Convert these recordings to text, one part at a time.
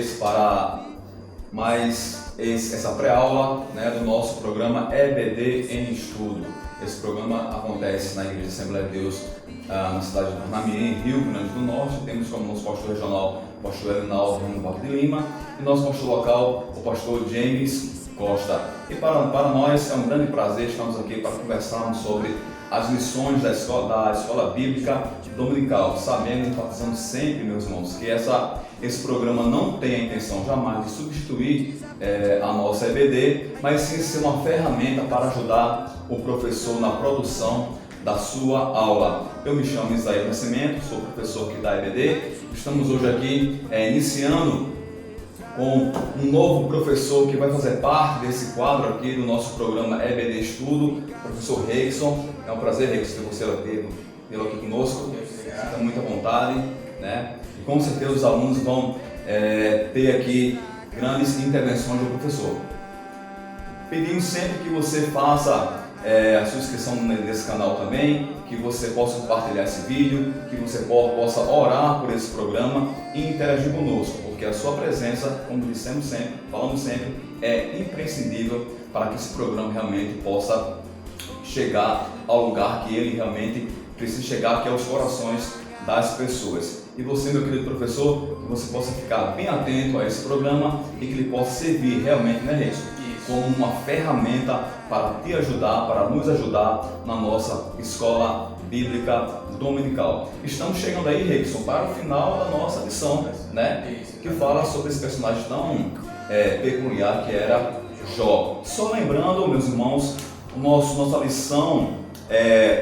vocês para mais essa pré-aula, né, do nosso programa EBD em Estudo. Esse programa acontece na Igreja Assembleia de Deus, na cidade de Parnamirim, em Rio Grande do Norte. Temos como nosso pastor regional o pastor Elinaldo Ramos de Lima e nosso pastor local, o pastor James Costa. E para nós é um grande prazer, estamos aqui para conversarmos sobre as lições da escola bíblica dominical, sabendo e enfatizando sempre, meus irmãos, que esse programa não tem a intenção jamais de substituir a nossa EBD, mas sim ser uma ferramenta para ajudar o professor na produção da sua aula. Eu me chamo Isaías Nascimento, sou professor aqui da EBD. Estamos hoje aqui iniciando com um novo professor que vai fazer parte desse quadro aqui do nosso programa EBD Estudo, o professor Rickson. É um prazer, Rickson, ter você aqui conosco. Fica muito à vontade, né? E com certeza os alunos vão ter aqui grandes intervenções do professor. Pedimos sempre que você faça a sua inscrição nesse canal também, que você possa compartilhar esse vídeo, que você possa orar por esse programa e interagir conosco, porque a sua presença, como falamos sempre, é imprescindível para que esse programa realmente possa chegar ao lugar que ele realmente precisa chegar, que é os corações das pessoas. E você, meu querido professor, que você possa ficar bem atento a esse programa e que ele possa servir realmente, né, Reis, como uma ferramenta para te ajudar, para nos ajudar na nossa escola bíblica dominical. Estamos chegando aí, Rickson, para o final da nossa lição, né? Que fala sobre esse personagem tão peculiar que era Jó. Só lembrando, meus irmãos, nossa lição,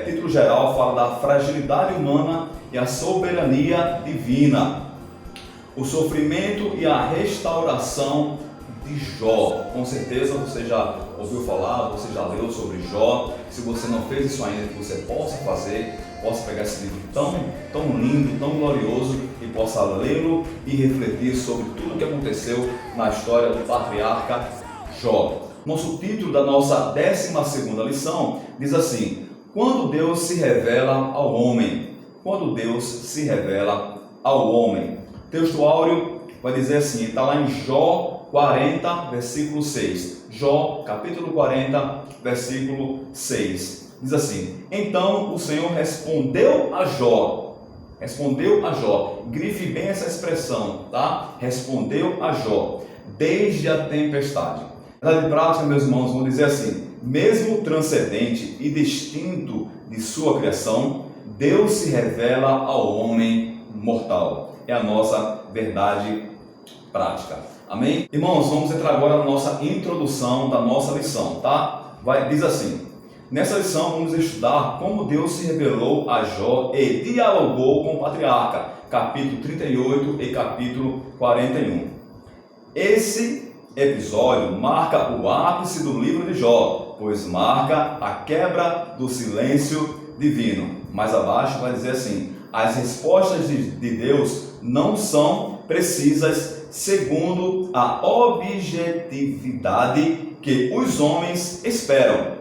título geral, fala da fragilidade humana e a soberania divina, o sofrimento e a restauração de Jó. Com certeza você já ouviu falar, você já leu sobre Jó. Se você não fez isso ainda, que você possa fazer, possa pegar esse livro tão lindo, tão glorioso e possa lê-lo e refletir sobre tudo o que aconteceu na história do patriarca Jó. Nosso título da nossa 12ª lição diz assim: quando Deus se revela ao homem. Quando Deus se revela ao homem. O texto áureo vai dizer assim, está lá em Jó 40, versículo 6. Jó, capítulo 40, versículo 6. Diz assim: então o Senhor respondeu a Jó. Grife bem essa expressão, tá? Respondeu a Jó, desde a tempestade. Na verdade prática, meus irmãos, vão dizer assim: mesmo transcendente e distinto de sua criação, Deus se revela ao homem mortal. É a nossa verdade prática. Amém? Irmãos, vamos entrar agora na nossa introdução da nossa lição, tá? Diz assim: nessa lição vamos estudar como Deus se revelou a Jó e dialogou com o patriarca, capítulo 38 e capítulo 41. Esse episódio marca o ápice do livro de Jó, pois marca a quebra do silêncio divino. Mais abaixo vai dizer assim: as respostas de Deus não são precisas segundo a objetividade que os homens esperam.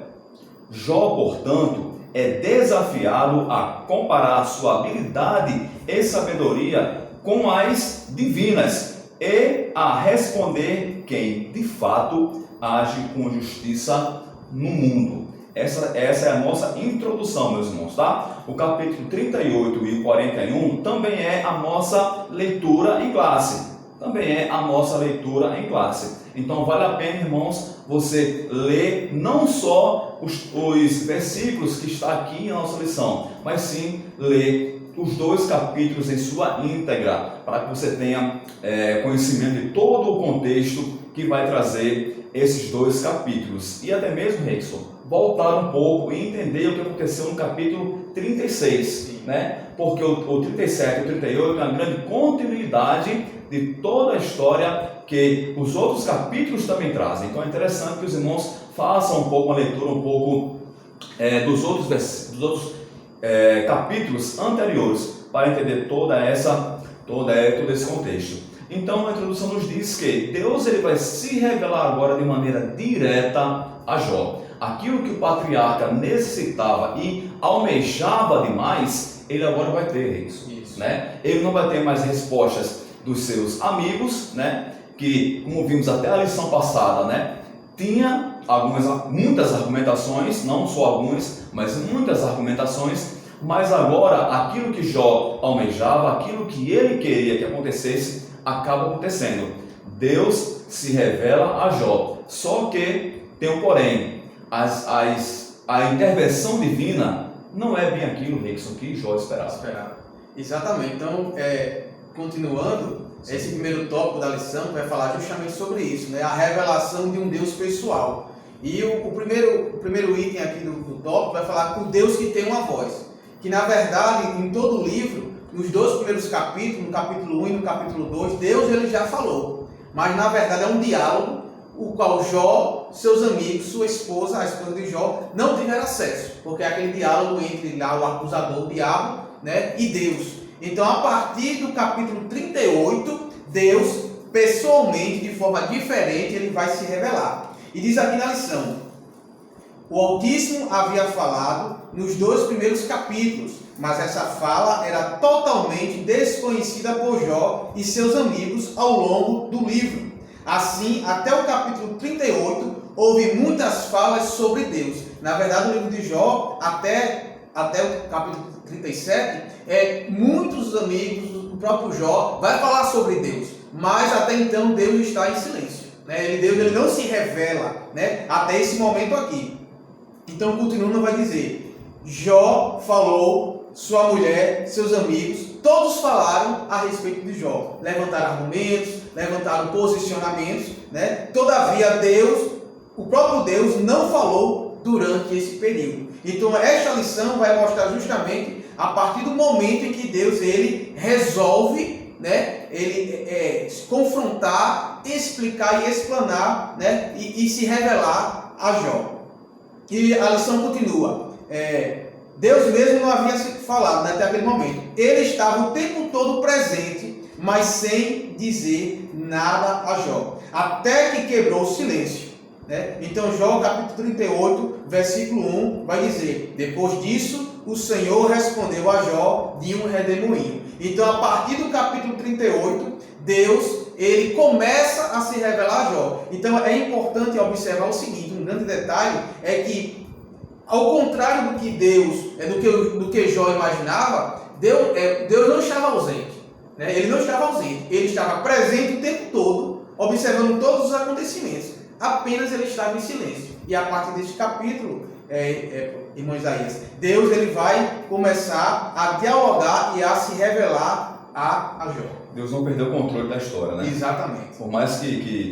Jó, portanto, é desafiado a comparar sua habilidade e sabedoria com as divinas e a responder quem de fato age com justiça no mundo. Essa é a nossa introdução, meus irmãos, tá? O capítulo 38 e o 41 também é a nossa leitura em classe. Então vale a pena, irmãos, você ler não só os versículos que está aqui na nossa lição, mas sim ler os 2 capítulos em sua íntegra, para que você tenha conhecimento de todo o contexto que vai trazer esses 2 capítulos. E até mesmo, Rickson, voltar um pouco e entender o que aconteceu no capítulo 36, né? Porque o 37 e o 38 é uma grande continuidade de toda a história que os outros capítulos também trazem. Então é interessante que os irmãos façam um pouco uma leitura dos outros capítulos anteriores para entender todo esse contexto. Então a introdução nos diz que Deus ele vai se revelar agora de maneira direta a Jó. Aquilo que o patriarca necessitava e almejava demais, ele agora vai ter isso. Né? Ele não vai ter mais respostas dos seus amigos, né? Que, como vimos até a lição passada, né? Tinha muitas argumentações, não só algumas, mas muitas argumentações, mas agora aquilo que Jó almejava, aquilo que ele queria que acontecesse, acaba acontecendo. Deus se revela a Jó, só que tem um porém, a intervenção divina não é bem aquilo, Rickson, que Jó esperava. Exatamente. Então, continuando, esse primeiro tópico da lição vai falar justamente sobre isso, né? A revelação de um Deus pessoal. E o primeiro item aqui do tópico vai falar com o Deus que tem uma voz. Que na verdade, em todo o livro, nos 2 primeiros capítulos, no capítulo 1 e no capítulo 2, Deus ele já falou. Mas na verdade é um diálogo, o qual Jó, seus amigos, sua esposa, a esposa de Jó, não tiveram acesso. Porque é aquele diálogo entre lá o acusador, o diabo, né, e Deus. Então, a partir do capítulo 38, Deus, pessoalmente, de forma diferente, ele vai se revelar. E diz aqui na lição: o Altíssimo havia falado nos 2 primeiros capítulos, mas essa fala era totalmente desconhecida por Jó e seus amigos ao longo do livro. Assim, até o capítulo 38, houve muitas falas sobre Deus. Na verdade, no livro de Jó, até o capítulo 37, muitos amigos do próprio Jó vai falar sobre Deus, mas até então Deus está em silêncio, né? Deus ele não se revela, né? Até esse momento aqui. Então, continuando, vai dizer: Jó falou, sua mulher, seus amigos, todos falaram a respeito de Jó, levantaram argumentos, levantaram posicionamentos, né? Todavia Deus, o próprio Deus, não falou durante esse período. Então, esta lição vai mostrar justamente a partir do momento em que Deus ele resolve, né, ele confrontar, explicar e explanar, né, e se revelar a Jó. E a lição continua. Deus mesmo não havia falado, né, até aquele momento. Ele estava o tempo todo presente, mas sem dizer nada a Jó, até que quebrou o silêncio. Né? Então, Jó, capítulo 38, versículo 1, vai dizer: depois disso, o Senhor respondeu a Jó de um redemoinho. Então, a partir do capítulo 38, Deus, ele começa a se revelar a Jó. Então, é importante observar o seguinte, um grande detalhe, é que, ao contrário do que do que Jó imaginava, Deus não estava ausente. Né? Ele não estava ausente, ele estava presente o tempo todo, observando todos os acontecimentos. Apenas ele estava em silêncio. E a partir deste capítulo, irmão Isaías, Deus ele vai começar a dialogar e a se revelar a Jó. Deus não perdeu o controle da história, né? Exatamente. Por mais que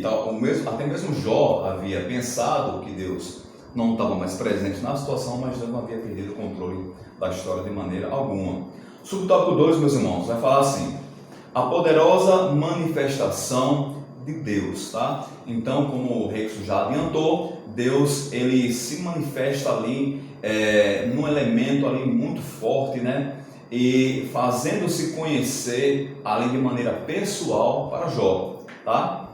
até mesmo Jó havia pensado que Deus não estava mais presente na situação, mas Deus não havia perdido o controle da história de maneira alguma. Subtópico 2, meus irmãos, vai falar assim: a poderosa manifestação de Deus, tá? Então, como o Rex já adiantou, Deus ele se manifesta ali num elemento ali muito forte, né? E fazendo-se conhecer ali de maneira pessoal para Jó, tá?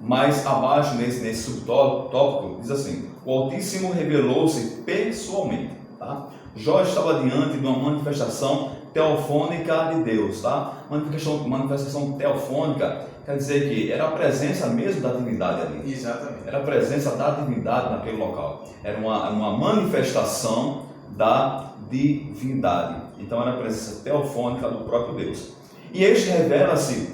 Mas abaixo nesse subtópico diz assim: o Altíssimo revelou-se pessoalmente, tá? Jó estava diante de uma manifestação teofônica de Deus, tá? Manifestação teofônica quer dizer que era a presença mesmo da divindade ali. Exatamente. Era a presença da divindade naquele local. Era uma manifestação da divindade. Então era a presença teofônica do próprio Deus. E este revela-se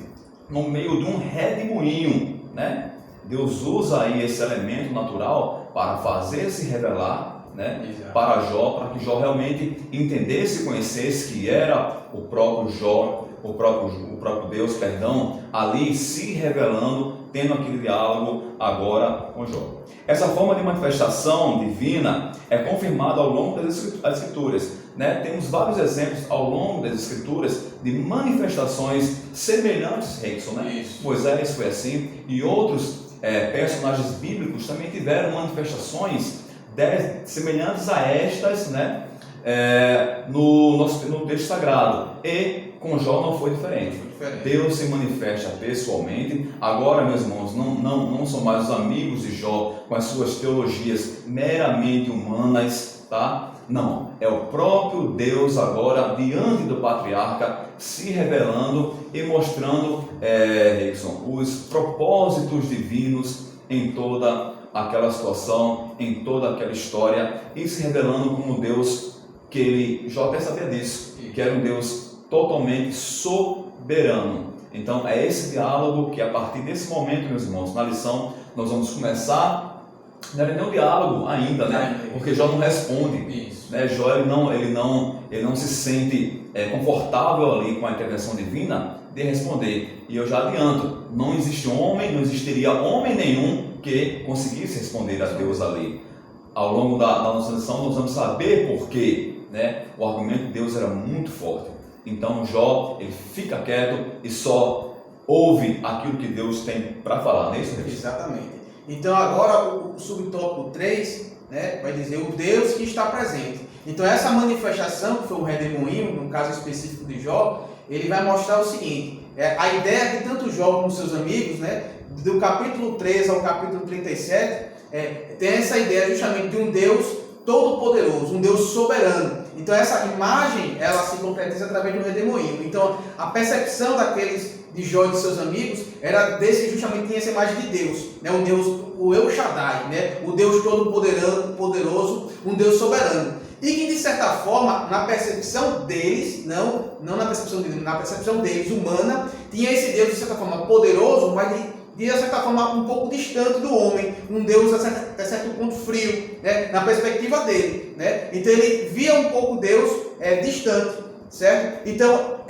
no meio de um redemoinho, né? Deus usa aí esse elemento natural para fazer se revelar, né? Para Jó, para que Jó realmente entendesse e conhecesse que era o próprio Jó, o próprio Deus, ali se revelando, tendo aquele diálogo agora com Jó. Essa forma de manifestação divina é confirmada ao longo das Escrituras, né? Temos vários exemplos ao longo das Escrituras de manifestações semelhantes, Rickson, né? Isso. Moisés foi assim, e outros personagens bíblicos também tiveram manifestações semelhantes a estas, né? No texto sagrado. E com Jó não foi diferente. Deus se manifesta pessoalmente. Agora, meus irmãos, não são mais os amigos de Jó com as suas teologias meramente humanas, tá? Não, é o próprio Deus agora diante do patriarca se revelando e mostrando, Rickson, os propósitos divinos em toda aquela situação, em toda aquela história, e se revelando como Deus que ele, Jó até sabia disso, que era um Deus totalmente soberano. Então é esse diálogo que a partir desse momento, meus irmãos, na lição nós vamos começar, não é nem um diálogo ainda, né? Porque Jó não responde. Isso. Né? Jó ele não se sente confortável ali com a intervenção divina de responder. E eu já adianto, não existe homem, não existiria homem nenhum que conseguisse responder a Deus ali. Ao longo da nossa lição nós vamos saber por quê, né? O argumento de Deus era muito forte. Então Jó, ele fica quieto e só ouve aquilo que Deus tem para falar, não é isso? Exatamente. Então agora o subtópico 3, né, vai dizer o Deus que está presente. Então essa manifestação, que foi um redemoinho, no caso específico de Jó, ele vai mostrar o seguinte, a ideia de tanto Jó como seus amigos, né, do capítulo 3 ao capítulo 37, tem essa ideia justamente de um Deus todo-poderoso, um Deus soberano. Então essa imagem, ela se concretiza através de um redemoinho. Então a percepção daqueles de Jó e de seus amigos era desse, justamente tinha essa imagem de Deus, né? Um Deus, o El Shaddai, né? O Deus todo-poderoso, um Deus soberano. E que de certa forma, na percepção deles, não na percepção deles, na percepção deles, humana, tinha esse Deus de certa forma poderoso, mas de certa forma um pouco distante do homem, um Deus até certo ponto frio, né? Na perspectiva dele, né? Então ele via um pouco Deus distante, certo? Então,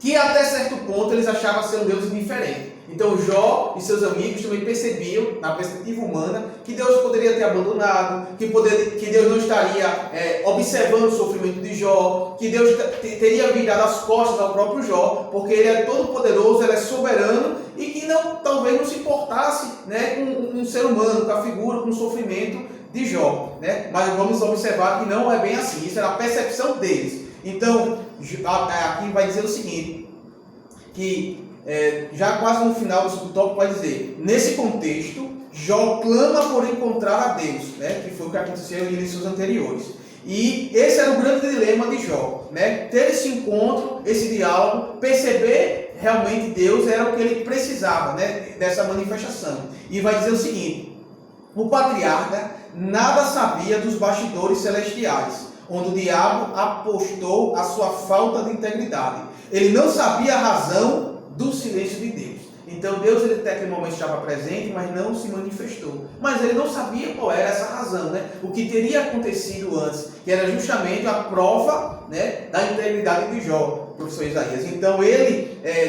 que até certo ponto eles achavam ser um Deus indiferente. Então Jó e seus amigos também percebiam, na perspectiva humana, que Deus poderia ter abandonado, que Deus não estaria observando o sofrimento de Jó, que Deus teria virado as costas ao próprio Jó, porque ele é todo poderoso, ele é soberano, e que talvez não se importasse, né, com um ser humano, com a figura, com o sofrimento de Jó, né? Mas vamos observar que não é bem assim, isso era a percepção deles. Então, aqui vai dizer o seguinte, que já quase no final do subtópico vai dizer, nesse contexto, Jó clama por encontrar a Deus, né? Que foi o que aconteceu em lições anteriores. E esse era o grande dilema de Jó, né? Ter esse encontro, esse diálogo, perceber realmente Deus era o que ele precisava, né? Dessa manifestação. E vai dizer o seguinte, o patriarca nada sabia dos bastidores celestiais, onde o diabo apostou a sua falta de integridade. Ele não sabia a razão do silêncio de Deus. Então Deus, ele até aquele momento estava presente, mas não se manifestou. Mas ele não sabia qual era essa razão, né? O que teria acontecido antes, que era justamente a prova, né, da integridade de Jó, professor Isaías. Então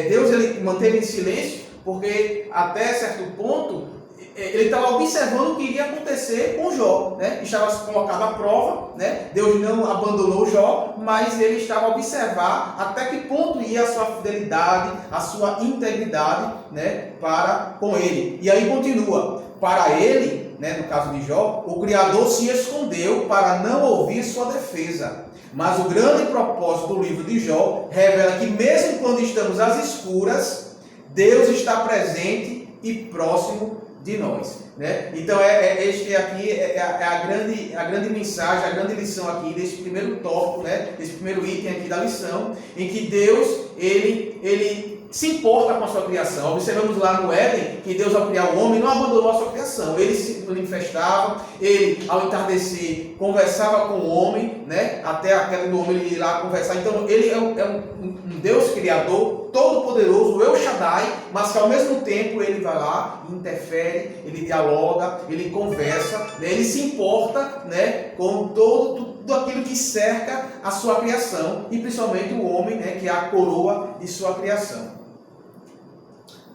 Deus ele manteve em silêncio, porque até certo ponto ele estava observando o que iria acontecer com Jó, né? Estava colocado à prova, né? Deus não abandonou Jó, mas ele estava a observar até que ponto ia a sua fidelidade, a sua integridade, né, para com ele. E aí continua, para ele, né, no caso de Jó, o Criador se escondeu para não ouvir sua defesa. Mas o grande propósito do livro de Jó revela que mesmo quando estamos às escuras, Deus está presente e próximo de nós, né? Então este aqui é a grande mensagem, a grande lição aqui desse primeiro tópico, né? Desse primeiro item aqui da lição, em que Deus ele se importa com a sua criação. Observamos lá no Éden que Deus, ao criar o homem, não abandonou a sua criação. Ele se manifestava, ele, ao entardecer, conversava com o homem, né? Até a queda do homem ele ir lá conversar. Então ele é um Deus criador, todo-poderoso, o El Shaddai, mas que ao mesmo tempo ele vai lá, interfere, ele dialoga, ele conversa, né? Ele se importa, né, com tudo aquilo que cerca a sua criação, e principalmente o homem, né, que é a coroa de sua criação.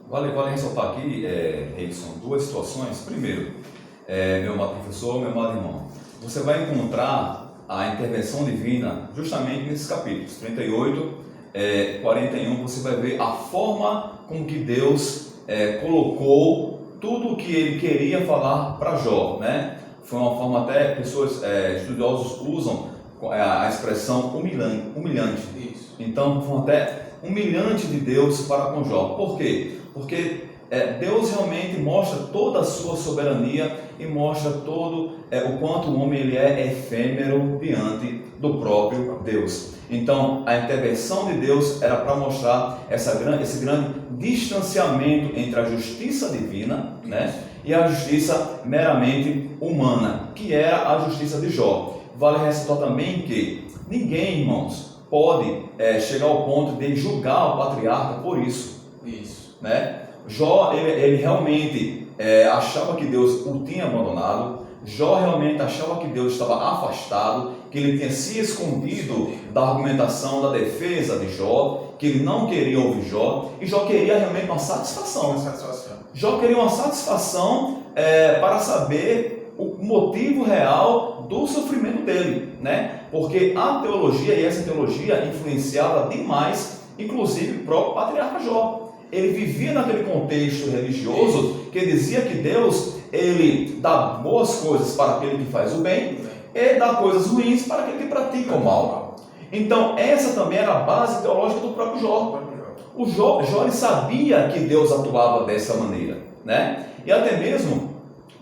Vale ressaltar aqui, Edson, duas situações. Primeiro, meu amado professor, meu amado irmão, você vai encontrar a intervenção divina justamente nesses capítulos 38, 41, você vai ver a forma com que Deus colocou tudo o que ele queria falar para Jó, né? Foi uma forma, até pessoas estudiosos usam a expressão humilhante. Isso. Então, foi até humilhante de Deus para com Jó. Por quê? Porque Deus realmente mostra toda a sua soberania e mostra todo o quanto o homem ele é efêmero diante do próprio Deus. Então, a intervenção de Deus era para mostrar esse grande distanciamento entre a justiça divina, né, e a justiça meramente humana, que era a justiça de Jó. Vale ressaltar também que ninguém, irmãos, pode chegar ao ponto de julgar o patriarca por isso. Isso. Né? Jó, ele realmente achava que Deus o tinha abandonado. Jó realmente achava que Deus estava afastado, que ele tinha se escondido da argumentação, da defesa de Jó, que ele não queria ouvir Jó, e Jó queria realmente uma satisfação. Jó queria uma satisfação para saber o motivo real do sofrimento dele, né? Porque a teologia, e essa teologia influenciava demais, inclusive o próprio patriarca Jó. Ele vivia naquele contexto religioso que dizia que Deus, ele dá boas coisas para aquele que faz o bem e dá coisas ruins para aquele que pratica o mal. Então essa também era a base teológica do próprio Jó. O Jó ele sabia que Deus atuava dessa maneira, né? E até mesmo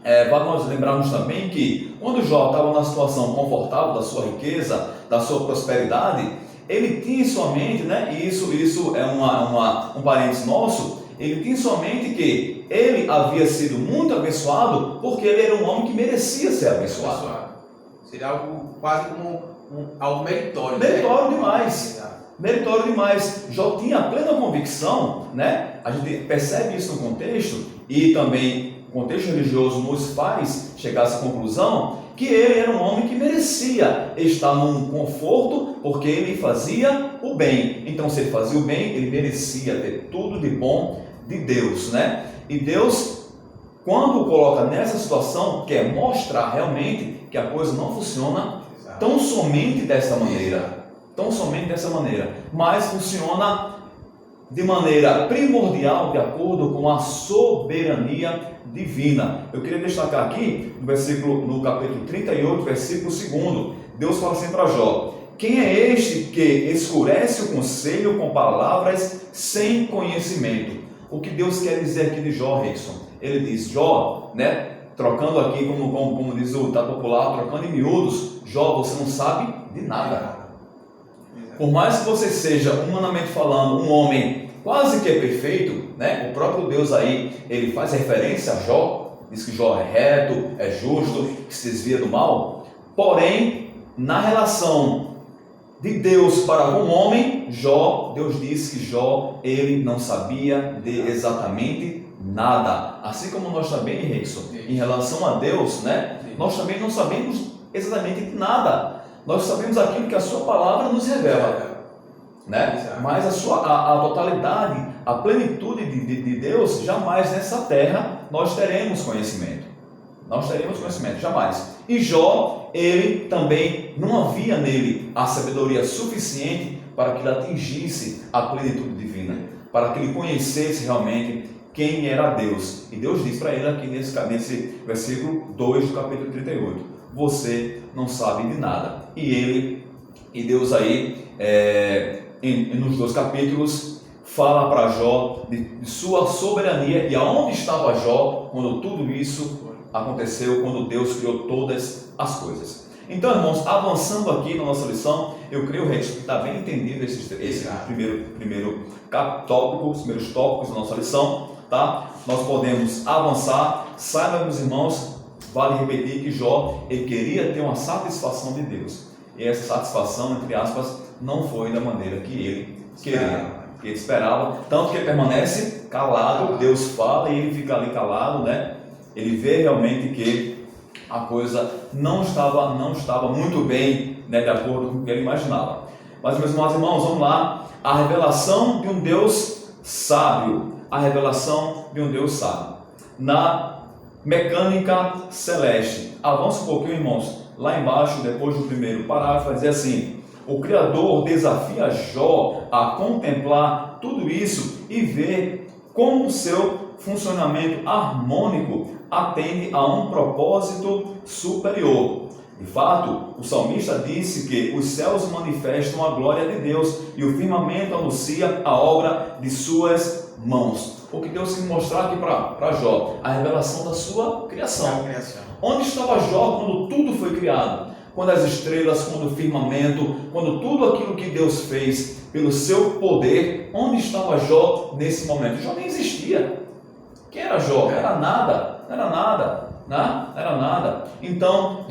para nós lembrarmos também que quando Jó estava na situação confortável da sua riqueza, da sua prosperidade, ele tinha em sua mente, né, e isso é um parênteses nosso, ele tinha em sua mente que ele havia sido muito abençoado porque ele era um homem que merecia ser abençoado. Seria algo quase como algo meritório. Meritório demais. Meritório demais. Jó tinha a plena convicção, né? A gente percebe isso no contexto, e também o contexto religioso nos faz chegar a essa conclusão, que ele era um homem que merecia estar num conforto, porque ele fazia o bem. Então, se ele fazia o bem, ele merecia ter tudo de bom de Deus, né? E Deus, quando o coloca nessa situação, quer mostrar realmente que a coisa não funciona tão somente dessa maneira. Tão somente dessa maneira. Mas funciona de maneira primordial, de acordo com a soberania divina. Eu queria destacar aqui no capítulo 38, versículo 2, Deus fala assim para Jó: quem é este que escurece o conselho com palavras sem conhecimento? O que Deus quer dizer aqui de Jó, Rickson? Ele diz, Jó, né, trocando aqui, como diz o tá popular, trocando em miúdos, Jó, você não sabe de nada. Por mais que você seja, humanamente falando, um homem quase que perfeito, né? O próprio Deus aí, ele faz referência a Jó, diz que Jó é reto, é justo, que se desvia do mal. Porém, na relação de Deus para com o homem, Deus diz que Jó, ele não sabia de exatamente nada. Assim como nós também, Rickson, em relação a Deus, né? Nós também não sabemos exatamente nada. Nós sabemos aquilo que a sua palavra nos revela, né? Mas a totalidade, a plenitude de Deus, jamais nessa terra nós teremos conhecimento. Nós teremos conhecimento, jamais. E Jó, ele também não havia nele a sabedoria suficiente para que ele atingisse a plenitude divina, para que ele conhecesse realmente quem era Deus. E Deus diz para ele aqui nesse versículo 2 do capítulo 38, você não sabe de nada. E Deus aí, nos 2 capítulos, fala para Jó de sua soberania e aonde estava Jó quando tudo isso aconteceu, quando Deus criou todas as coisas. Então, irmãos, avançando aqui na nossa lição, eu creio que está bem entendido esse primeiro tópico, os primeiros tópicos da nossa lição, tá? Nós podemos avançar. Saiba, meus irmãos, vale repetir que Jó, ele queria ter uma satisfação de Deus. E essa satisfação, entre aspas, não foi da maneira que ele queria, que ele esperava. Tanto que ele permanece calado, Deus fala e ele fica ali calado, né? Ele vê realmente que a coisa não estava muito bem, né, de acordo com o que ele imaginava. Mas, meus irmãos, vamos lá. A revelação de um Deus sábio. A revelação de um Deus sábio. Na mecânica celeste. Avança um pouquinho, irmãos. Lá embaixo, depois do primeiro parágrafo, vai dizer assim: o Criador desafia Jó a contemplar tudo isso e ver como o seu funcionamento harmônico atende a um propósito superior. De fato, o salmista disse que os céus manifestam a glória de Deus e o firmamento anuncia a obra de suas mãos. o que Deus quis mostrar aqui para Jó? A revelação da sua criação. Onde estava Jó quando tudo foi criado? Quando as estrelas, quando o firmamento, quando tudo aquilo que Deus fez pelo seu poder, onde estava Jó nesse momento? Jó nem existia. Quem era Jó? Era nada, não era nada, né? Era nada. Então,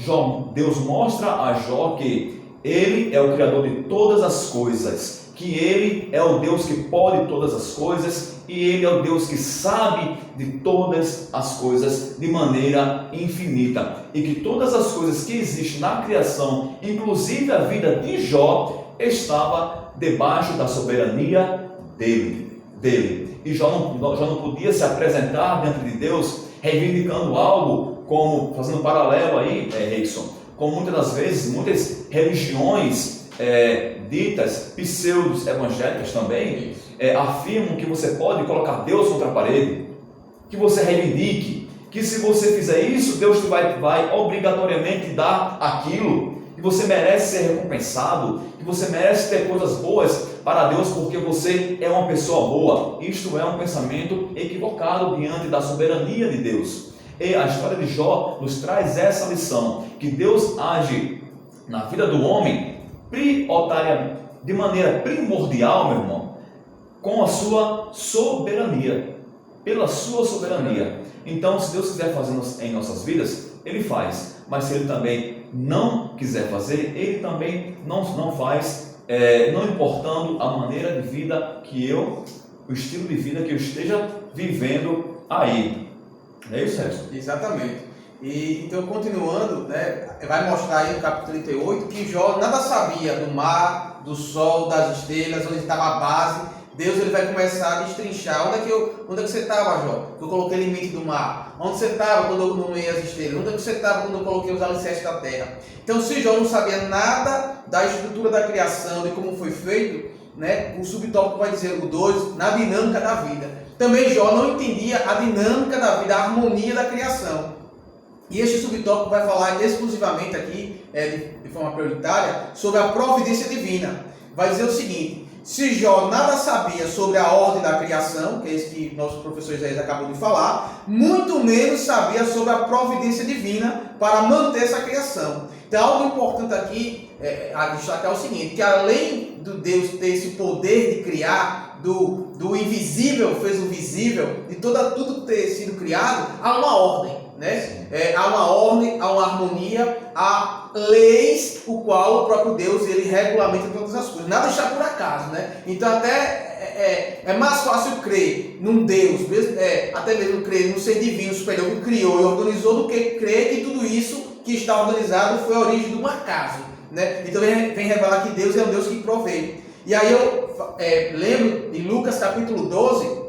Deus mostra a Jó que Ele é o Criador de todas as coisas, que Ele é o Deus que pode todas as coisas e Ele é o Deus que sabe de todas as coisas de maneira infinita e que todas as coisas que existem na criação, inclusive a vida de Jó, estava debaixo da soberania dele. E Jó não podia se apresentar diante de Deus reivindicando algo como, fazendo um paralelo aí, Rickson, como muitas das vezes, muitas religiões ditas pseudos evangélicas também afirmam que você pode colocar Deus contra a parede, que você reivindique, que se você fizer isso, Deus vai obrigatoriamente dar aquilo, que você merece ser recompensado, que você merece ter coisas boas para Deus porque você é uma pessoa boa. Isto é um pensamento equivocado diante da soberania de Deus. E a história de Jó nos traz essa lição, que Deus age na vida do homem de maneira primordial, meu irmão, com a sua soberania, pela sua soberania. Então, se Deus quiser fazer em nossas vidas, Ele faz, mas se Ele também não quiser fazer, Ele também não faz, não importando a maneira de vida o estilo de vida que eu esteja vivendo aí. É isso, Sérgio? Exatamente. E então, continuando, né, vai mostrar aí no capítulo 38 que Jó nada sabia do mar, do sol, das estrelas, onde estava a base. Deus ele vai começar a destrinchar. Onde é que você estava, Jó? Que eu coloquei o limite do mar. Onde você estava quando eu nomeei as estrelas? Onde é que você estava quando eu coloquei os alicerces da terra? Então, se Jó não sabia nada da estrutura da criação, de como foi feito, né, o subtópico vai dizer, o 2, na dinâmica da vida. Também Jó não entendia a dinâmica da vida, a harmonia da criação. E este subtópico vai falar exclusivamente aqui, de forma prioritária, sobre a providência divina. Vai dizer o seguinte: se Jó nada sabia sobre a ordem da criação, que é isso que nosso professor Isaías acabou de falar, muito menos sabia sobre a providência divina para manter essa criação. Então, algo importante aqui a destacar é o seguinte, que além de Deus ter esse poder de criar, do invisível fez o visível, de tudo ter sido criado, há uma ordem. Né? Há uma ordem, há uma harmonia, há leis, o qual o próprio Deus ele regulamenta todas as coisas. Nada está por acaso, né? Então até é mais fácil crer num Deus, até mesmo crer num ser divino superior que criou e organizou, do que crer que tudo isso que está organizado foi a origem de um acaso, né? Então vem revelar que Deus é um Deus que provê. E aí eu lembro em Lucas capítulo 12,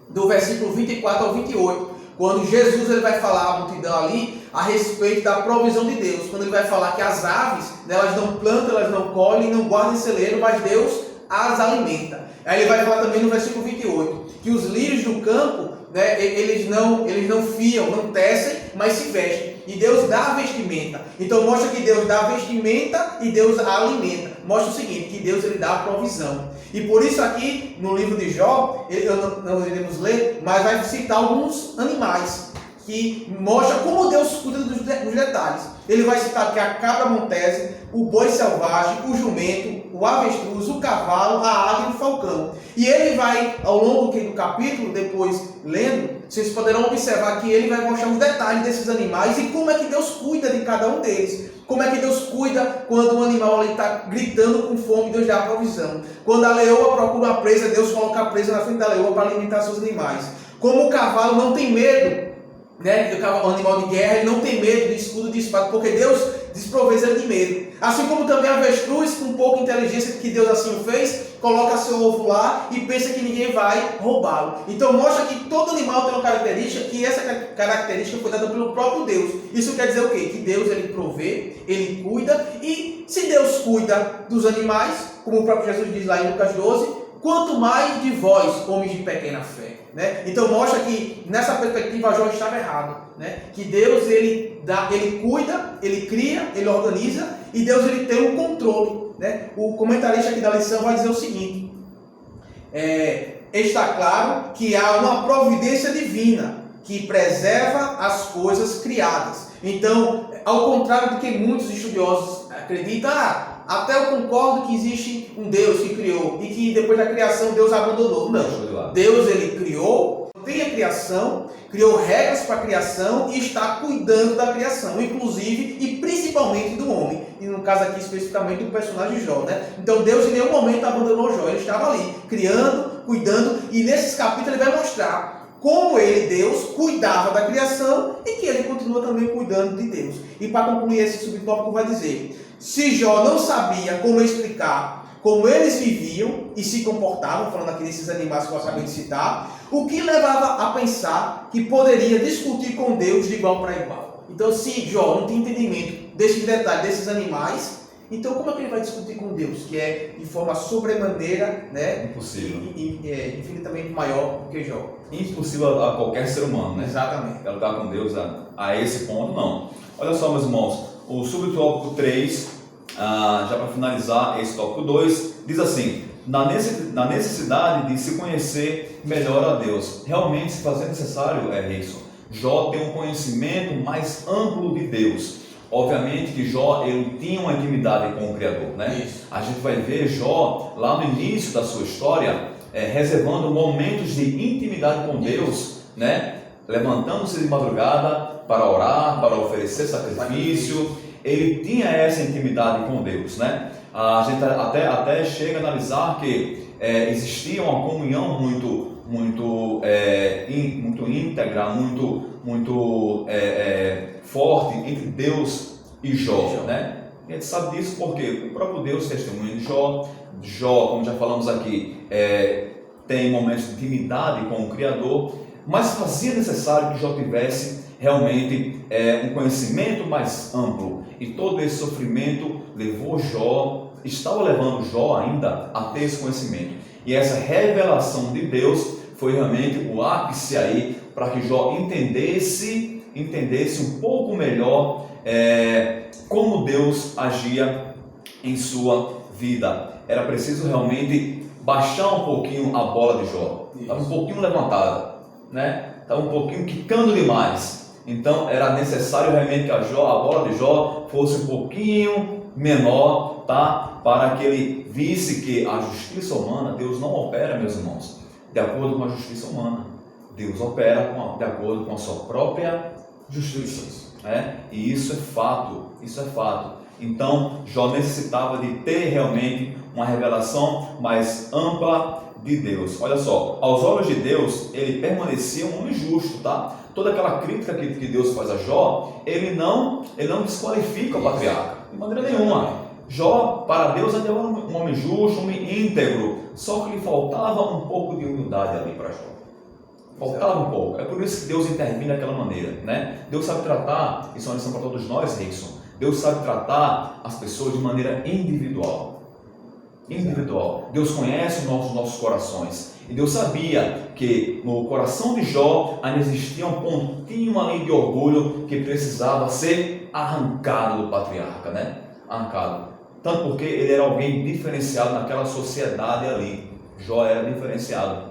do versículo 24 ao 28, quando Jesus ele vai falar à multidão ali a respeito da provisão de Deus. Quando ele vai falar que as aves, né, elas não plantam, elas não colhem, não guardam em celeiro, mas Deus as alimenta. Aí ele vai falar também no versículo 28, que os lírios do campo, né, eles não fiam, não tecem, mas se vestem. E Deus dá a vestimenta. Então mostra que Deus dá a vestimenta e Deus a alimenta. Mostra o seguinte, que Deus ele dá a provisão. E por isso aqui no livro de Jó, não iremos ler, mas vai citar alguns animais que mostra como Deus cuida dos detalhes. Ele vai citar que a cabra montese, o boi selvagem, o jumento, o avestruz, o cavalo, a águia e o falcão. E ele vai, ao longo do capítulo, depois lendo, vocês poderão observar que ele vai mostrar os detalhes desses animais e como é que Deus cuida de cada um deles. Como é que Deus cuida quando um animal está gritando com fome, Deus dá a provisão. Quando a leoa procura uma presa, Deus coloca a presa na frente da leoa para alimentar seus animais. Como o cavalo não tem medo, né? O animal de guerra ele não tem medo de escudo, de espada, porque Deus desprovê ele de medo. Assim como também a avestruz, com pouca inteligência que Deus assim o fez, coloca seu ovo lá e pensa que ninguém vai roubá-lo. Então mostra que todo animal tem uma característica, que essa característica foi dada pelo próprio Deus. Isso quer dizer o quê? Que Deus ele provê, ele cuida, e se Deus cuida dos animais, como o próprio Jesus diz lá em Lucas 12, quanto mais de vós, homens de pequena fé. Né? Então mostra que nessa perspectiva Jó estava errado, né? Que Deus ele cuida, ele cria, ele organiza, e Deus ele tem um controle, né? O comentarista aqui da lição vai dizer o seguinte, está claro que há uma providência divina que preserva as coisas criadas. Então, ao contrário do que muitos estudiosos acreditam, até eu concordo que existe um Deus que criou e que depois da criação Deus abandonou. Não. Deus, ele criou, tem a criação, criou regras para a criação e está cuidando da criação, inclusive e principalmente do homem. E no caso aqui especificamente do personagem Jó, né? Então Deus em nenhum momento abandonou Jó, ele estava ali, criando, cuidando, e nesses capítulos ele vai mostrar como ele, Deus, cuidava da criação e que ele continua também cuidando de Deus. E para concluir esse subtópico vai dizer, se Jó não sabia como explicar como eles viviam e se comportavam, falando aqui desses animais que eu acabei de citar, o que levava a pensar que poderia discutir com Deus de igual para igual. Então, se Jó não tem entendimento desses detalhes, desses animais, então como é que ele vai discutir com Deus, que é de forma sobremaneira, né? Impossível. Infinitamente maior do que Jó. Impossível a qualquer ser humano, né? Exatamente. Lutar com Deus a esse ponto, não. Olha só, meus irmãos, o subtópico 3, já para finalizar esse tópico 2, diz assim, na necessidade de se conhecer melhor a Deus. Realmente se fazer necessário, Reison, Jó tem um conhecimento mais amplo de Deus. Obviamente que Jó, ele tinha uma intimidade com o Criador, né? Isso. A gente vai ver Jó, lá no início da sua história, reservando momentos de intimidade com Deus, né? Levantando-se de madrugada para orar, para oferecer sacrifício. Ele tinha essa intimidade com Deus, né? A gente até chega a analisar que existia uma comunhão muito íntegra, muito forte entre Deus e Jó, né? E a gente sabe disso porque o próprio Deus testemunha de Jó. Jó, como já falamos aqui, tem momentos de intimidade com o Criador, mas fazia necessário que Jó tivesse realmente um conhecimento mais amplo. E todo esse sofrimento estava levando Jó ainda a ter esse conhecimento. E essa revelação de Deus foi realmente o ápice aí para que Jó entendesse um pouco melhor como Deus agia em sua vida. Era preciso realmente baixar um pouquinho a bola de Jó. Estava um pouquinho levantada, né? Estava um pouquinho quicando demais. Então era necessário realmente que a bola de Jó fosse um pouquinho menor, tá? Para que ele visse que a justiça humana, Deus não opera, meus irmãos, de acordo com a justiça humana. Deus opera de acordo com a sua própria justiça. E isso é fato, Então, Jó necessitava de ter realmente uma revelação mais ampla de Deus. Olha só, aos olhos de Deus, ele permanecia um homem justo, tá? Toda aquela crítica que Deus faz a Jó, ele não desqualifica o patriarca, de maneira nenhuma. Jó, para Deus, ainda era um homem justo, um homem íntegro, só que lhe faltava um pouco de humildade ali para Jó. Faltava um pouco. É por isso que Deus intervém daquela maneira, né? Deus sabe tratar, isso é uma lição para todos nós, Reison. Deus sabe tratar as pessoas de maneira individual. Deus conhece os nossos corações. E Deus sabia que no coração de Jó ainda existia um pontinho ali de orgulho que precisava ser arrancado do patriarca, né? Arrancado. Tanto porque ele era alguém diferenciado naquela sociedade ali. Jó era diferenciado.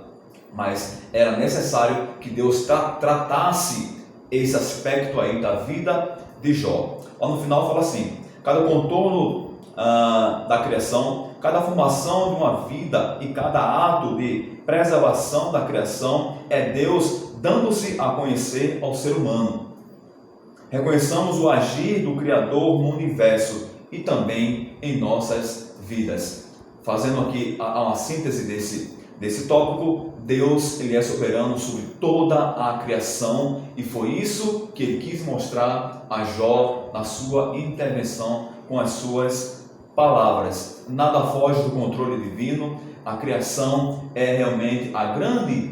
Mas era necessário que Deus tratasse esse aspecto aí da vida de Jó. Lá no final fala assim, cada contorno da criação, cada formação de uma vida e cada ato de preservação da criação é Deus dando-se a conhecer ao ser humano. Reconheçamos o agir do Criador no universo e também em nossas vidas. Fazendo aqui uma síntese desse tópico, Deus, ele é soberano sobre toda a criação e foi isso que ele quis mostrar a Jó na sua intervenção com as suas palavras. Nada foge do controle divino. A criação é realmente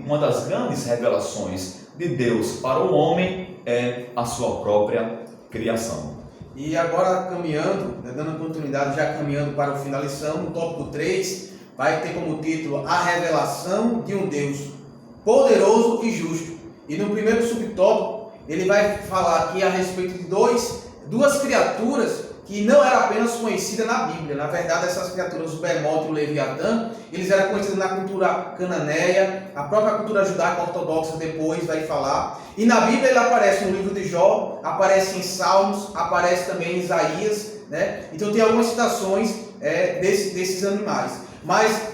uma das grandes revelações de Deus para o homem, é a sua própria criação. E agora caminhando, dando continuidade, já caminhando para o final da lição, no tópico 3, vai ter como título a revelação de um Deus poderoso e justo. E no primeiro subtópico, ele vai falar aqui a respeito de duas criaturas que não era apenas conhecida na Bíblia. Na verdade, essas criaturas, o Behemoth e o Leviatã, eles eram conhecidos na cultura cananeia, a própria cultura judaica ortodoxa depois vai falar. E na Bíblia ele aparece no livro de Jó, aparece em Salmos, aparece também em Isaías, né? Então tem algumas citações desses animais.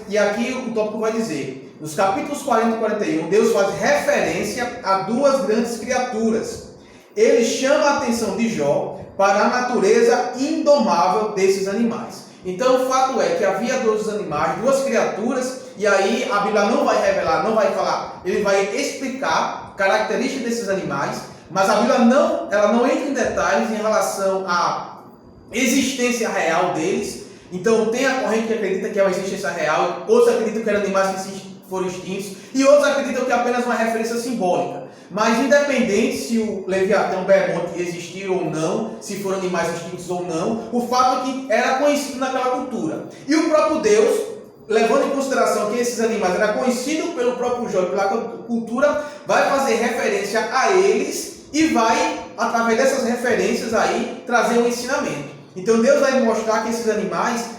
E aqui o tópico vai dizer, nos capítulos 40 e 41, Deus faz referência a duas grandes criaturas. Ele chama a atenção de Jó para a natureza indomável desses animais. Então o fato é que havia dois animais, duas criaturas, e aí a Bíblia não vai revelar, não vai falar, ele vai explicar características desses animais, mas a Bíblia não entra em detalhes em relação à existência real deles. Então tem a corrente que acredita que é uma existência real, outros acreditam que eram animais que foram extintos, e outros acreditam que é apenas uma referência simbólica. Mas independente se o Leviatã, o Behemoth existiram ou não, se foram animais extintos ou não, o fato é que era conhecido naquela cultura. E o próprio Deus, levando em consideração que esses animais eram conhecidos pelo próprio Jó e pela cultura, vai fazer referência a eles e vai, através dessas referências aí, trazer um ensinamento. Então Deus vai mostrar que esses animais,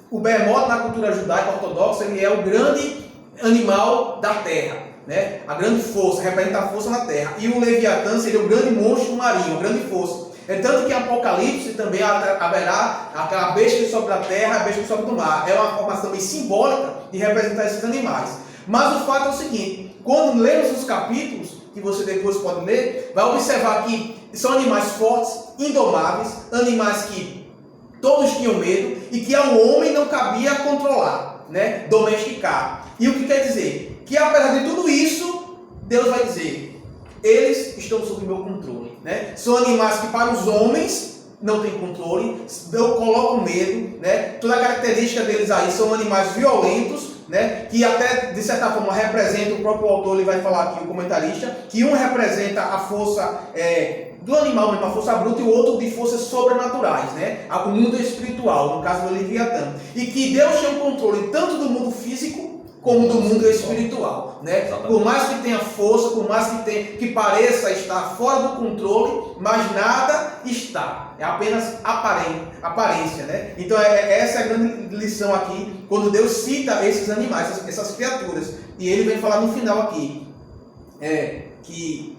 o Behemoth na cultura judaica ortodoxa, ele é o grande animal da terra. Né? A grande força, representa a força na terra. E o Leviatã seria o grande monstro marinho, a grande força. É tanto que em Apocalipse também haverá aquela besta que sobe da terra, a besta que sobe do mar. É uma formação também simbólica de representar esses animais. Mas o fato é o seguinte, quando lemos os capítulos, que você depois pode ler, vai observar que são animais fortes, indomáveis, animais que todos tinham medo e que ao homem não cabia controlar, né? Domesticar. E o que quer dizer? Que apesar de tudo isso, Deus vai dizer, eles estão sob meu controle, né? São animais que para os homens não têm controle, colocam medo, né? Toda a característica deles aí são animais violentos, né? Que até de certa forma representam, o próprio autor ele vai falar aqui, o comentarista, que um representa a força do animal mesmo, a força bruta, e o outro de forças sobrenaturais, né? O mundo espiritual, no caso do Leviatã. E que Deus tem o controle tanto do mundo físico como do mundo espiritual, né? Por mais que tenha força, por mais que pareça estar fora do controle, mas nada está. É apenas aparência, né? Então essa é a grande lição aqui, quando Deus cita esses animais, essas criaturas. E ele vem falar no final aqui, que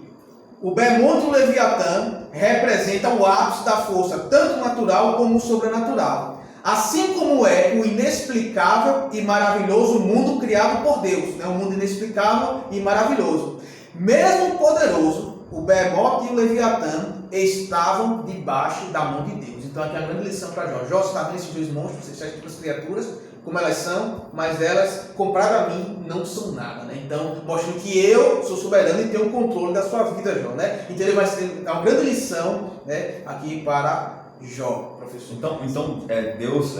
o Behemoth e o Leviatã representam o ápice da força, tanto natural como sobrenatural. Assim como é o inexplicável e maravilhoso mundo criado por Deus, né? Um mundo inexplicável e maravilhoso. Mesmo poderoso, o Behemoth e o Leviatã estavam debaixo da mão de Deus. Então aqui é a grande lição para Jó. Jó está vendo esses dois monstros, essas duas criaturas, como elas são, mas elas, comparado a mim, não são nada, né? Então, mostrando que eu sou soberano e tenho o controle da sua vida, Jó, né? Então ele vai ser uma grande lição, né, aqui para Jó, professor. Então Deus,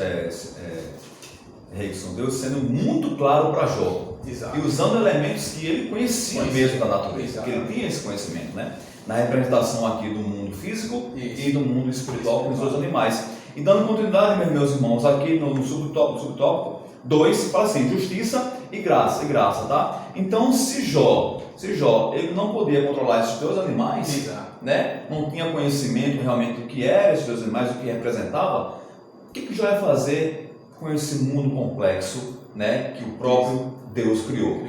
Rickson, Deus sendo muito claro para Jó. Exato. E usando elementos que ele conhecia mesmo da natureza, Exato. que ele tinha esse conhecimento, né? Na representação aqui do mundo físico e do mundo espiritual com os dois animais. E dando continuidade, meus irmãos, aqui no subtópico 2, fala assim, justiça e graça, tá? Então, se Jó, ele não podia controlar esses dois animais, Exato. né? Não tinha conhecimento realmente do que eram esses dois animais, do que representava, o que Jó ia fazer com esse mundo complexo, né? Que o próprio Deus criou,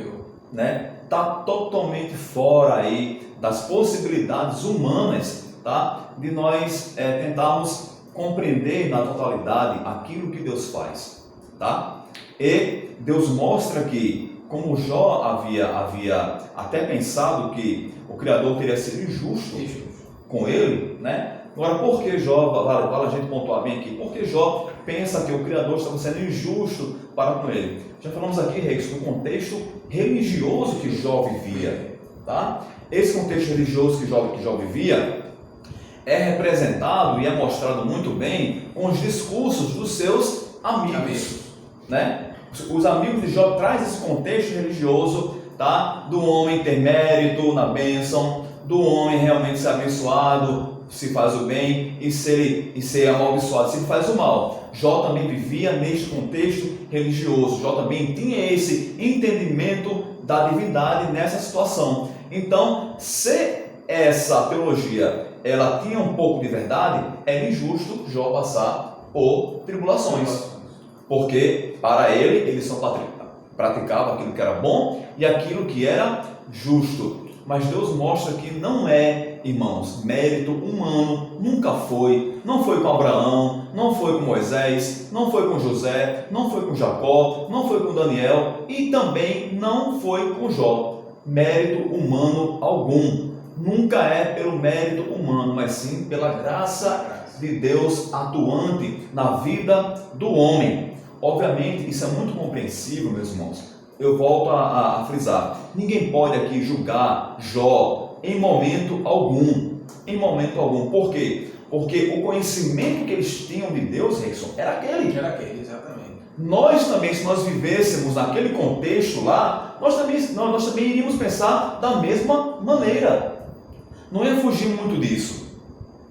né? Está totalmente fora aí das possibilidades humanas, tá? De nós tentarmos compreender na totalidade aquilo que Deus faz, tá? E Deus mostra que, como Jó havia até pensado que o Criador teria sido injusto com ele, né? Agora, por que Jó, vale a gente pontuar bem aqui, por que Jó pensa que o Criador estava sendo injusto para com ele? Já falamos aqui, Rex, do contexto religioso que Jó vivia, tá? Esse contexto religioso que Jó vivia é representado e é mostrado muito bem com os discursos dos seus amigos, né? Os amigos de Jó trazem esse contexto religioso, tá? Do homem ter mérito na bênção, do homem realmente ser abençoado, se faz o bem, e ser amaldiçoado, se faz o mal. Jó também vivia neste contexto religioso, Jó também tinha esse entendimento da divindade nessa situação. Então, se essa teologia ela tinha um pouco de verdade, era injusto Jó passar por tribulações, porque para ele só praticava aquilo que era bom e aquilo que era justo. Mas Deus mostra que não é, irmãos, mérito humano, nunca foi. Não foi com Abraão, não foi com Moisés, não foi com José, não foi com Jacó, não foi com Daniel e também não foi com Jó. Mérito humano algum. Nunca é pelo mérito humano, mas sim pela graça de Deus atuante na vida do homem. Obviamente, isso é muito compreensível, meus irmãos. Eu volto a frisar, ninguém pode aqui julgar Jó em momento algum. Em momento algum. Por quê? Porque o conhecimento que eles tinham de Deus, Rickson, era aquele. Era aquele, exatamente. Nós também, se nós vivêssemos naquele contexto lá, nós também iríamos pensar da mesma maneira. Não ia fugir muito disso,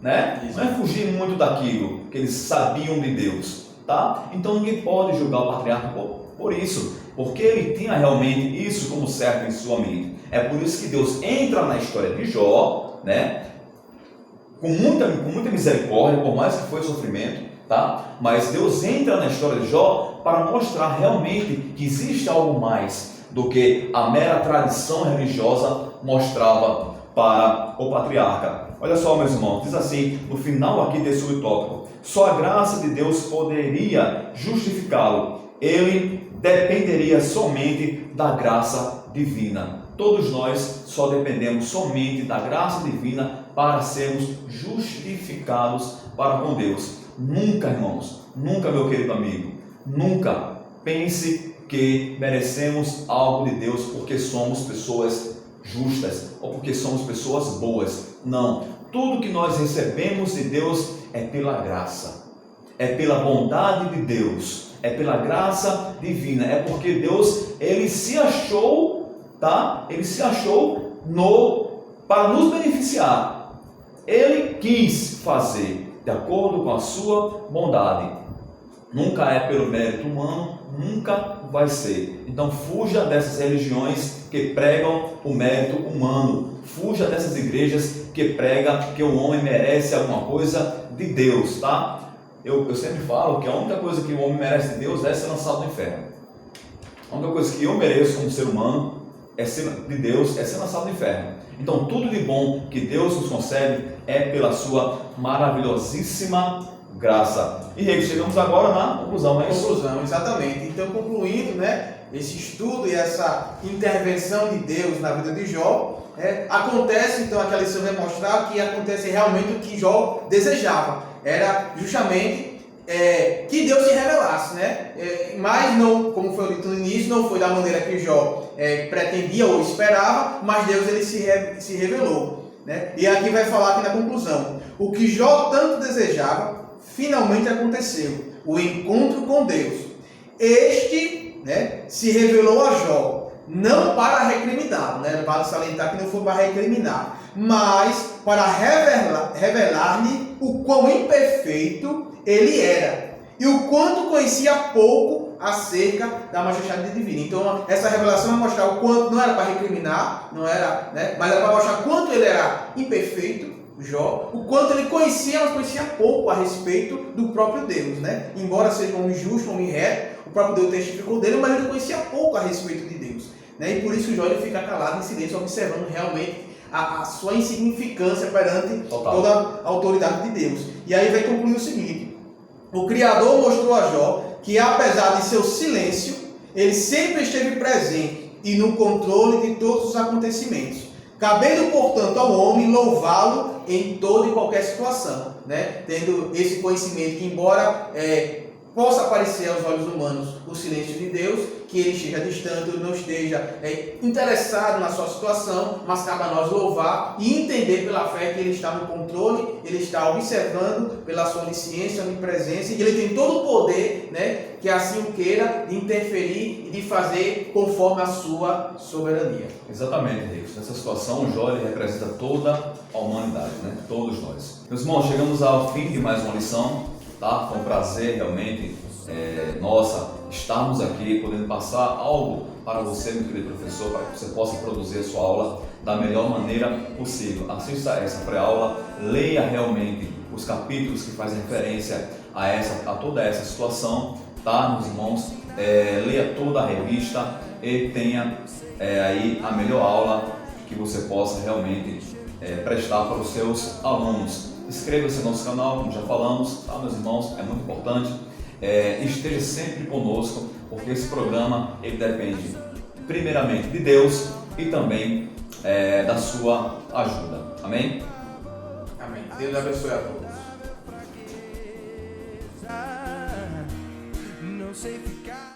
né? Não ia fugir muito daquilo que eles sabiam de Deus, tá? Então ninguém pode julgar o patriarca por isso, porque ele tinha realmente isso como certo em sua mente. É por isso que Deus entra na história de Jó, né? Com muita misericórdia, por mais que foi sofrimento, tá? Mas Deus entra na história de Jó para mostrar realmente que existe algo mais do que a mera tradição religiosa mostrava para o patriarca. Olha só, meus irmãos, diz assim, no final aqui desse subtópico: só a graça de Deus poderia justificá-lo. Ele dependeria somente da graça divina. Todos nós só dependemos somente da graça divina para sermos justificados para com Deus. Nunca, irmãos, nunca, meu querido amigo, nunca pense que merecemos algo de Deus porque somos pessoas justas ou porque somos pessoas boas. Não, tudo que nós recebemos de Deus é pela graça, é pela bondade de Deus, é pela graça divina, é porque Deus, ele se achou, tá? Ele se achou para nos beneficiar. Ele quis fazer de acordo com a sua bondade. Nunca é pelo mérito humano, nunca vai ser. Então fuja dessas religiões que pregam o mérito humano. Fuja dessas igrejas que pregam que o homem merece alguma coisa de Deus, tá? Eu sempre falo que a única coisa que o homem merece de Deus é ser lançado no inferno. A única coisa que eu mereço como ser humano de Deus é ser lançado no inferno. Então tudo de bom que Deus nos concede é pela sua maravilhosíssima graça. E chegamos agora na conclusão, não é isso? Conclusão, exatamente. Então, concluindo, né, esse estudo e essa intervenção de Deus na vida de Jó, acontece, então, aquela lição vai mostrar que acontece realmente o que Jó desejava. Era justamente que Deus se revelasse, né? Mas não, como foi dito no início, não foi da maneira que Jó pretendia ou esperava, mas Deus ele se revelou, né? E aqui vai falar aqui na conclusão: o que Jó tanto desejava finalmente aconteceu, o encontro com Deus. Este, né, se revelou a Jó, não para recriminar, né? Vale salientar que não foi para recriminar, mas para revelar-lhe o quão imperfeito ele era e o quanto conhecia pouco acerca da majestade divina. Então, essa revelação vai mostrar o quanto, não era para recriminar, não era, né, mas era para mostrar quanto ele era imperfeito, Jó, o quanto ele conhecia, mas conhecia pouco a respeito do próprio Deus, né? Embora seja um homem justo, um homem reto, o próprio Deus testificou dele, mas ele conhecia pouco a respeito de Deus, né? E por isso Jó ele fica calado em silêncio, observando realmente a sua insignificância perante toda a autoridade de Deus. E aí vai concluir o seguinte: o Criador mostrou a Jó que, apesar de seu silêncio, ele sempre esteve presente e no controle de todos os acontecimentos, cabendo, portanto, ao homem louvá-lo em toda e qualquer situação, né? Tendo esse conhecimento que, embora possa aparecer aos olhos humanos o silêncio de Deus, que ele esteja distante, ele não esteja interessado na sua situação, mas cabe a nós louvar e entender pela fé que ele está no controle, ele está observando pela sua onisciência, onipresença, e ele tem todo o poder, né, que assim o queira, de interferir e de fazer conforme a sua soberania. Exatamente, Deus. Nessa situação, o Jó ele representa toda a humanidade, né? Todos nós. Meus irmãos, chegamos ao fim de mais uma lição, tá? Foi um prazer realmente estarmos aqui, podendo passar algo para você, meu querido professor, para que você possa produzir a sua aula da melhor maneira possível. Assista essa pré-aula, leia realmente os capítulos que fazem referência a toda essa situação, tá, meus irmãos? Leia toda a revista e tenha aí a melhor aula que você possa realmente prestar para os seus alunos. Inscreva-se no nosso canal, como já falamos, tá, meus irmãos? É muito importante. Esteja sempre conosco, porque esse programa ele depende primeiramente de Deus e também da sua ajuda. Amém? Amém. Deus abençoe a todos. Não sei ficar.